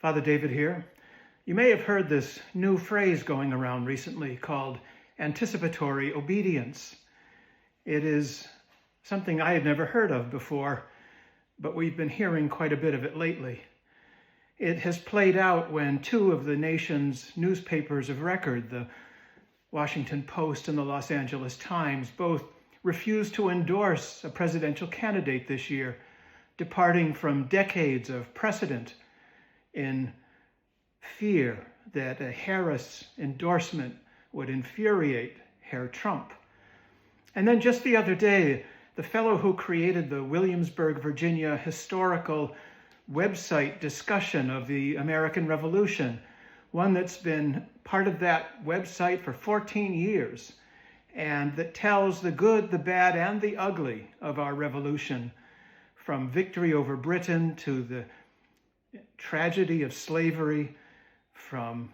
Father David here. You may have heard this new phrase going around recently called anticipatory obedience. It is something I had never heard of before, but we've been hearing quite a bit of it lately. It has played out when two of the nation's newspapers of record, the Washington Post and the Los Angeles Times, both refused to endorse a presidential candidate this year, departing from decades of precedent in fear that a Harris endorsement would infuriate Herr Trump. And then just the other day, the fellow who created the Williamsburg, Virginia historical website discussion of the American Revolution, one that's been part of that website for 14 years, and that tells the good, the bad, and the ugly of our revolution, from victory over Britain to the tragedy of slavery, from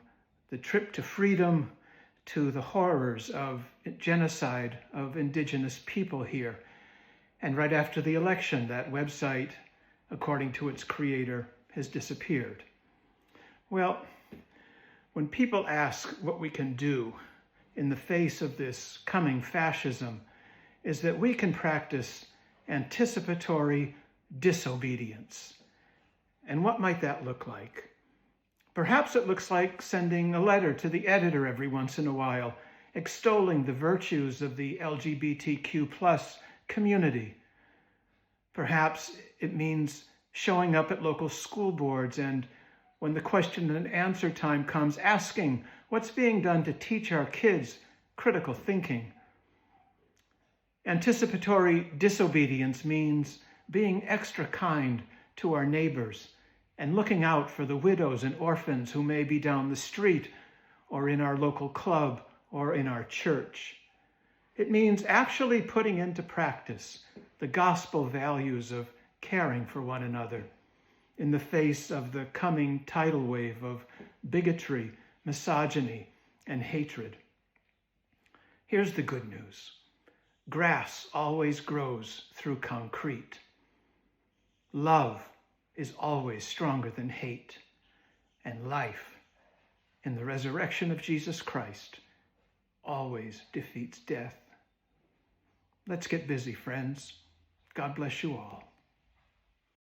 the trip to freedom to the horrors of genocide of indigenous people here. And right after the election, that website, according to its creator, has disappeared. Well, when people ask what we can do in the face of this coming fascism, is that we can practice anticipatory disobedience. And what might that look like? Perhaps it looks like sending a letter to the editor every once in a while, extolling the virtues of the LGBTQ+ community. Perhaps it means showing up at local school boards and, when the question and answer time comes, asking what's being done to teach our kids critical thinking. Anticipatory disobedience means being extra kind to our neighbors and looking out for the widows and orphans who may be down the street or in our local club or in our church. It means actually putting into practice the gospel values of caring for one another in the face of the coming tidal wave of bigotry, misogyny, and hatred. Here's the good news. Grass always grows through concrete. Love is always stronger than hate, and life in the resurrection of Jesus Christ always defeats death. Let's get busy, friends. God bless you all.